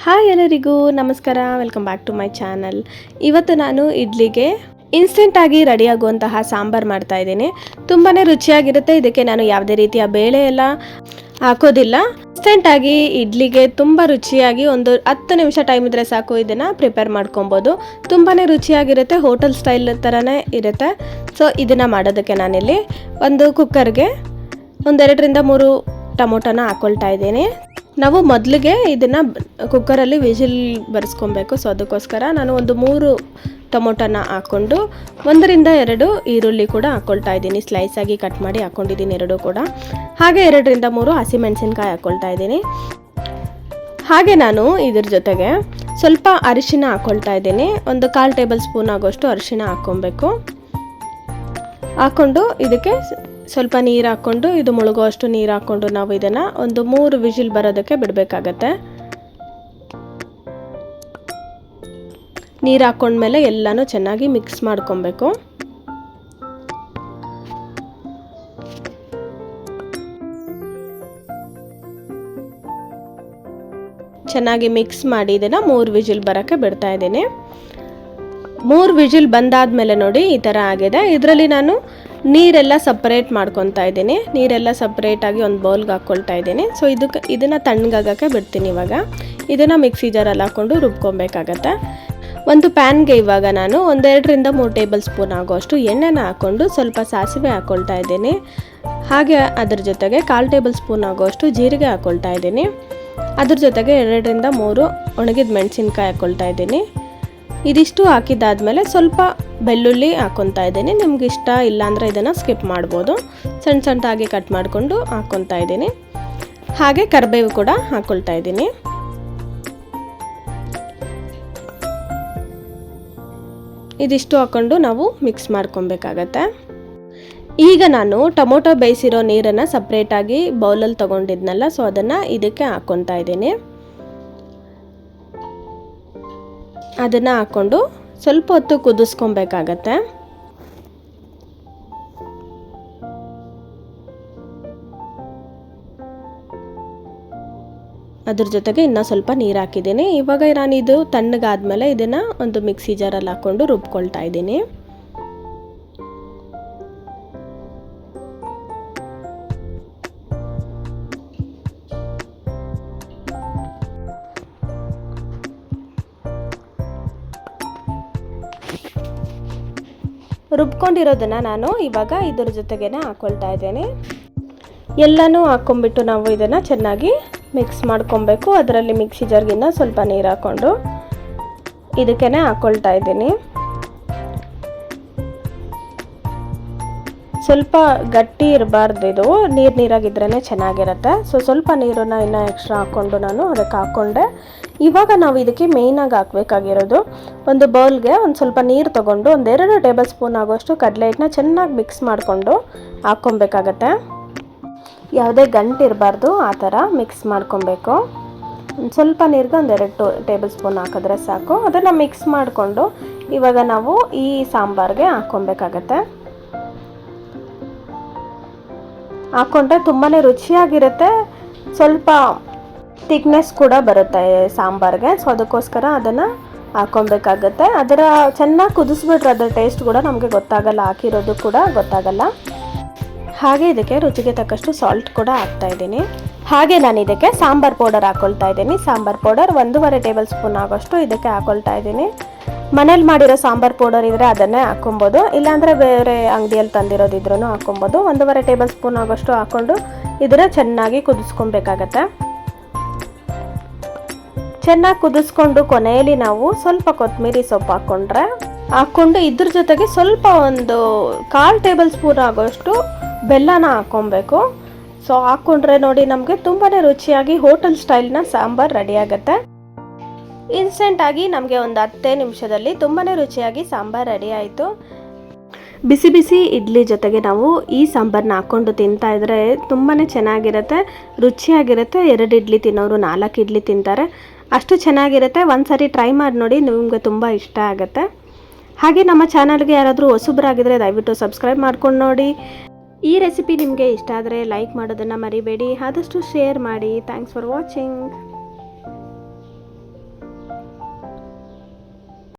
Hi ಎಲ್ಲರಿಗೂ ನಮಸ್ಕಾರ, welcome back to my channel. ಇವತ್ತು ನಾನು ಇಡ್ಲಿಗೆ ಇನ್ಸ್ಟೆಂಟಾಗಿ ರೆಡಿಯಾಗುವಂತಹ ಸಾಂಬಾರು ಮಾಡ್ತಾ ಇದ್ದೀನಿ. ತುಂಬಾ ರುಚಿಯಾಗಿರುತ್ತೆ. ಇದಕ್ಕೆ ನಾನು ಯಾವುದೇ ರೀತಿಯ ಬೇಳೆ ಎಲ್ಲ ಹಾಕೋದಿಲ್ಲ. ಇನ್ಸ್ಟೆಂಟಾಗಿ ಇಡ್ಲಿಗೆ ತುಂಬ ರುಚಿಯಾಗಿ ಒಂದು 10 ನಿಮಿಷ ಟೈಮ್ ಇದ್ದರೆ ಸಾಕು, ಇದನ್ನು ಪ್ರಿಪೇರ್ ಮಾಡ್ಕೊಬೋದು. ತುಂಬಾ ರುಚಿಯಾಗಿರುತ್ತೆ, ಹೋಟೆಲ್ ಸ್ಟೈಲ್ ಥರನೇ ಇರುತ್ತೆ. ಸೊ ಇದನ್ನು ಮಾಡೋದಕ್ಕೆ ನಾನಿಲ್ಲಿ ಒಂದು ಕುಕ್ಕರ್ಗೆ 2 ರಿಂದ 3 ಟೊಮೊಟೊನ ಹಾಕ್ಕೊಳ್ತಾ ಇದ್ದೀನಿ. ನಾವು ಮೊದಲಿಗೆ ಇದನ್ನು ಕುಕ್ಕರಲ್ಲಿ ವಿಜಿಲ್ ಬರೆಸ್ಕೊಬೇಕು. ಸೊ ಅದಕ್ಕೋಸ್ಕರ ನಾನು ಒಂದು 3 ಟೊಮೊಟೊನ ಹಾಕ್ಕೊಂಡು 1 ರಿಂದ 2 ಈರುಳ್ಳಿ ಕೂಡ ಹಾಕ್ಕೊಳ್ತಾ ಇದ್ದೀನಿ. ಸ್ಲೈಸಾಗಿ ಕಟ್ ಮಾಡಿ ಹಾಕ್ಕೊಂಡಿದ್ದೀನಿ 2 ಕೂಡ. ಹಾಗೆ 2 ರಿಂದ 3 ಹಸಿಮೆಣಸಿನ್ಕಾಯಿ ಹಾಕ್ಕೊಳ್ತಾ ಇದ್ದೀನಿ. ಹಾಗೆ ನಾನು ಇದ್ರ ಜೊತೆಗೆ ಸ್ವಲ್ಪ ಅರಿಶಿನ ಹಾಕ್ಕೊಳ್ತಾ ಇದ್ದೀನಿ. ಒಂದು 1/4 ಟೇಬಲ್ ಸ್ಪೂನ್ ಆಗೋಷ್ಟು ಅರಿಶಿನ ಹಾಕ್ಕೊಬೇಕು. ಹಾಕ್ಕೊಂಡು ಇದಕ್ಕೆ ಸ್ವಲ್ಪ ನೀರು ಹಾಕ್ಕೊಂಡು, ಇದು ಮುಳುಗೋ ಅಷ್ಟು ನೀರು ಹಾಕ್ಕೊಂಡು ನಾವು ಇದನ್ನು ಒಂದು 3 ವಿಜಿಲ್ ಬರೋದಕ್ಕೆ ಬಿಡಬೇಕಾಗತ್ತೆ. ನೀರು ಹಾಕ್ಕೊಂಡ್ಮೇಲೆ ಎಲ್ಲನೂ ಚೆನ್ನಾಗಿ ಮಿಕ್ಸ್ ಮಾಡ್ಕೊಬೇಕು. ಚೆನ್ನಾಗಿ ಮಿಕ್ಸ್ ಮಾಡಿ ಇದನ್ನು 3 ವಿಜಿಲ್ ಬರೋಕ್ಕೆ ಬಿಡ್ತಾ ಇದ್ದೀನಿ. 3 ವಿಜಿಲ್ ಬಂದಾದಮೇಲೆ ನೋಡಿ ಈ ಥರ ಆಗಿದೆ. ಇದರಲ್ಲಿ ನಾನು ನೀರೆಲ್ಲ ಸಪ್ರೇಟ್ ಮಾಡ್ಕೊತಾ ಇದ್ದೀನಿ. ನೀರೆಲ್ಲ ಸಪ್ರೇಟಾಗಿ ಒಂದು ಬೌಲ್ಗೆ ಹಾಕ್ಕೊಳ್ತಾ ಇದ್ದೀನಿ. ಸೊ ಇದನ್ನು ತಣ್ಣಗಾಗಕ್ಕೆ ಬಿಡ್ತೀನಿ. ಇವಾಗ ಇದನ್ನು ಮಿಕ್ಸಿ ಜಾರಲ್ಲಿ ಹಾಕ್ಕೊಂಡು ರುಬ್ಕೊಬೇಕಾಗತ್ತೆ. ಒಂದು ಪ್ಯಾನ್ಗೆ ಇವಾಗ ನಾನು 2 ರಿಂದ 3 ಟೇಬಲ್ ಸ್ಪೂನ್ ಆಗೋಷ್ಟು ಎಣ್ಣೆನ ಹಾಕ್ಕೊಂಡು ಸ್ವಲ್ಪ ಸಾಸಿವೆ ಹಾಕ್ಕೊಳ್ತಾ ಇದ್ದೀನಿ. ಹಾಗೆ ಅದ್ರ ಜೊತೆಗೆ 1/4 ಟೇಬಲ್ ಸ್ಪೂನ್ ಆಗೋಷ್ಟು ಜೀರಿಗೆ ಹಾಕ್ಕೊಳ್ತಾ ಇದ್ದೀನಿ. ಅದ್ರ ಜೊತೆಗೆ 2 ರಿಂದ 3 ಒಣಗಿದ ಮೆಣಸಿನ್ಕಾಯಿ ಹಾಕ್ಕೊಳ್ತಾ ಇದ್ದೀನಿ. ಇದಿಷ್ಟು ಹಾಕಿದ್ದಾದಮೇಲೆ ಸ್ವಲ್ಪ ಬೆಳ್ಳುಳ್ಳಿ ಹಾಕ್ಕೊತಾ ಇದ್ದೀನಿ. ನಿಮ್ಗೆ ಇಷ್ಟ ಇಲ್ಲ ಅಂದರೆ ಇದನ್ನು ಸ್ಕಿಪ್ ಮಾಡ್ಬೋದು. ಸಣ್ಣ ಸಣ್ಣದಾಗಿ ಕಟ್ ಮಾಡಿಕೊಂಡು ಹಾಕ್ಕೊತಾ ಇದ್ದೀನಿ. ಹಾಗೆ ಕರಿಬೇವು ಕೂಡ ಹಾಕ್ಕೊಳ್ತಾ ಇದ್ದೀನಿ. ಇದಿಷ್ಟು ಹಾಕ್ಕೊಂಡು ನಾವು ಮಿಕ್ಸ್ ಮಾಡ್ಕೊಬೇಕಾಗತ್ತೆ. ಈಗ ನಾನು ಟೊಮೊಟೊ ಬೇಯಿಸಿರೋ ನೀರನ್ನು ಸಪ್ರೇಟಾಗಿ ಬೌಲಲ್ಲಿ ತೊಗೊಂಡಿದ್ನಲ್ಲ, ಸೊ ಅದನ್ನು ಇದಕ್ಕೆ ಹಾಕ್ಕೊತಾ ಇದ್ದೀನಿ. ಅದನ್ನು ಹಾಕ್ಕೊಂಡು ಸ್ವಲ್ಪ ಹೊತ್ತು ಕುದಿಸ್ಕೊಬೇಕಾಗತ್ತೆ. ಅದ್ರ ಜೊತೆಗೆ ಇನ್ನೂ ಸ್ವಲ್ಪ ನೀರು ಹಾಕಿದ್ದೀನಿ. ಇವಾಗ ನಾನು ಇದು ತಣ್ಣಗಾದ್ಮೇಲೆ ಇದನ್ನು ಒಂದು ಮಿಕ್ಸಿ ಜಾರಲ್ಲಿ ಹಾಕ್ಕೊಂಡು ರುಬ್ಕೊಳ್ತಾ ಇದ್ದೀನಿ. ರುಬ್ಕೊಂಡಿರೋದನ್ನು ನಾನು ಇವಾಗ ಇದ್ರ ಜೊತೆಗೇನೆ ಹಾಕ್ಕೊಳ್ತಾ ಇದ್ದೇನೆ. ಎಲ್ಲನೂ ಹಾಕ್ಕೊಂಬಿಟ್ಟು ನಾವು ಇದನ್ನು ಚೆನ್ನಾಗಿ ಮಿಕ್ಸ್ ಮಾಡ್ಕೊಬೇಕು. ಅದರಲ್ಲಿ ಮಿಕ್ಸಿ ಜಾರ್ಗಿನ್ನ ಸ್ವಲ್ಪ ನೀರು ಹಾಕ್ಕೊಂಡು ಇದಕ್ಕೇ ಹಾಕ್ಕೊಳ್ತಾ ಇದ್ದೀನಿ. ಸ್ವಲ್ಪ ಗಟ್ಟಿ ಇರಬಾರ್ದು, ಇದು ನೀರಾಗಿದ್ರೇ ಚೆನ್ನಾಗಿರುತ್ತೆ. ಸೊ ಸ್ವಲ್ಪ ನೀರನ್ನು ಇನ್ನೂ ಎಕ್ಸ್ಟ್ರಾ ಹಾಕ್ಕೊಂಡು ನಾನು ಅದಕ್ಕೆ ಹಾಕ್ಕೊಂಡೆ. ಇವಾಗ ನಾವು ಇದಕ್ಕೆ ಮೇಯ್ನಾಗಿ ಹಾಕಬೇಕಾಗಿರೋದು, ಒಂದು ಬೌಲ್ಗೆ ಒಂದು ಸ್ವಲ್ಪ ನೀರು ತೊಗೊಂಡು 2 ಟೇಬಲ್ ಸ್ಪೂನ್ ಆಗೋಷ್ಟು ಕಡಲೆ ಹಿಟ್ಟನ್ನ ಚೆನ್ನಾಗಿ ಮಿಕ್ಸ್ ಮಾಡಿಕೊಂಡು ಹಾಕ್ಕೊಬೇಕಾಗತ್ತೆ. ಯಾವುದೇ ಗಂಟು ಇರಬಾರ್ದು, ಆ ಥರ ಮಿಕ್ಸ್ ಮಾಡ್ಕೊಬೇಕು. ಒಂದು ಸ್ವಲ್ಪ ನೀರಿಗೆ 2 ಟೇಬಲ್ ಸ್ಪೂನ್ ಹಾಕಿದ್ರೆ ಸಾಕು. ಅದನ್ನು ಮಿಕ್ಸ್ ಮಾಡಿಕೊಂಡು ಇವಾಗ ನಾವು ಈ ಸಾಂಬಾರಿಗೆ ಹಾಕ್ಕೊಬೇಕಾಗತ್ತೆ. ಹಾಕ್ಕೊಂಡ್ರೆ ತುಂಬಾ ರುಚಿಯಾಗಿರುತ್ತೆ. ಸ್ವಲ್ಪ ಥಿಕ್ನೆಸ್ ಕೂಡ ಬರುತ್ತೆ ಸಾಂಬಾರಿಗೆ. ಸೊ ಅದಕ್ಕೋಸ್ಕರ ಅದನ್ನು ಹಾಕ್ಕೊಬೇಕಾಗತ್ತೆ. ಅದರ ಚೆನ್ನಾಗಿ ಕುದಿಸ್ಬಿಟ್ರೆ ಅದರ ಟೇಸ್ಟ್ ಕೂಡ ನಮಗೆ ಗೊತ್ತಾಗಲ್ಲ, ಹಾಕಿರೋದು ಕೂಡ ಗೊತ್ತಾಗಲ್ಲ. ಹಾಗೆ ಇದಕ್ಕೆ ರುಚಿಗೆ ತಕ್ಕಷ್ಟು ಸಾಲ್ಟ್ ಕೂಡ ಹಾಕ್ತಾಯಿದ್ದೀನಿ. ಹಾಗೆ ನಾನು ಇದಕ್ಕೆ ಸಾಂಬಾರು ಪೌಡರ್ ಹಾಕ್ಕೊಳ್ತಾ ಇದ್ದೀನಿ. ಸಾಂಬಾರು ಪೌಡರ್ 1.5 ಟೇಬಲ್ ಸ್ಪೂನ್ ಆಗೋಷ್ಟು ಇದಕ್ಕೆ ಹಾಕ್ಕೊಳ್ತಾ ಇದ್ದೀನಿ. ಮನೇಲಿ ಮಾಡಿರೋ ಸಾಂಬಾರು ಪೌಡರ್ ಇದ್ದರೆ ಅದನ್ನೇ ಹಾಕ್ಕೊಬೋದು, ಇಲ್ಲಾಂದರೆ ಬೇರೆ ಅಂಗಡಿಯಲ್ಲಿ ತಂದಿರೋದಿದ್ರೂ ಹಾಕ್ಕೊಬೋದು. 1.5 ಟೇಬಲ್ ಸ್ಪೂನ್ ಆಗೋಷ್ಟು ಹಾಕ್ಕೊಂಡು ಇದನ್ನು ಚೆನ್ನಾಗಿ ಕುದಿಸ್ಕೊಬೇಕಾಗತ್ತೆ. ಚೆನ್ನಾಗಿ ಕುದಿಸ್ಕೊಂಡು ಕೊನೆಯಲ್ಲಿ ನಾವು ಸ್ವಲ್ಪ ಕೊತ್ತಂಬರಿ ಸೊಪ್ಪು ಹಾಕ್ಕೊಂಡು ಇದ್ರ ಜೊತೆಗೆ ಸ್ವಲ್ಪ ಒಂದು 1/4 ಟೇಬಲ್ ಸ್ಪೂನ್ ಆಗೋಷ್ಟು ಬೆಲ್ಲನ ಹಾಕ್ಕೊಬೇಕು. ಸೊ ಹಾಕ್ಕೊಂಡ್ರೆ ನೋಡಿ ನಮಗೆ ತುಂಬಾ ರುಚಿಯಾಗಿ ಹೋಟೆಲ್ ಸ್ಟೈಲ್ನ ಸಾಂಬಾರು ರೆಡಿ ಆಗುತ್ತೆ. ಇನ್ಸ್ಟೆಂಟಾಗಿ ನಮಗೆ ಒಂದು 10 ನಿಮಿಷದಲ್ಲಿ ತುಂಬಾ ರುಚಿಯಾಗಿ ಸಾಂಬಾರು ರೆಡಿ ಆಯಿತು. ಬಿಸಿ ಬಿಸಿ ಇಡ್ಲಿ ಜೊತೆಗೆ ನಾವು ಈ ಸಾಂಬಾರನ್ನ ಹಾಕ್ಕೊಂಡು ತಿಂತಾ ಇದ್ದರೆ ತುಂಬಾ ಚೆನ್ನಾಗಿರುತ್ತೆ, ರುಚಿಯಾಗಿರುತ್ತೆ. 2 ಇಡ್ಲಿ ತಿನ್ನೋರು 4 ಇಡ್ಲಿ ತಿಂತಾರೆ, ಅಷ್ಟು ಚೆನ್ನಾಗಿರುತ್ತೆ. ಒಂದು ಸಾರಿ ಟ್ರೈ ಮಾಡಿ ನೋಡಿ, ನಿಮಗೆ ತುಂಬ ಇಷ್ಟ ಆಗುತ್ತೆ. ಹಾಗೆ ನಮ್ಮ ಚಾನಲ್ಗೆ ಯಾರಾದರೂ ಹೊಸಬರಾಗಿದ್ದರೆ ದಯವಿಟ್ಟು ಸಬ್ಸ್ಕ್ರೈಬ್ ಮಾಡ್ಕೊಂಡು ನೋಡಿ. ಈ ರೆಸಿಪಿ ನಿಮಗೆ ಇಷ್ಟ ಆದರೆ ಲೈಕ್ ಮಾಡೋದನ್ನು ಮರಿಬೇಡಿ, ಆದಷ್ಟು ಶೇರ್ ಮಾಡಿ. Thanks for watching.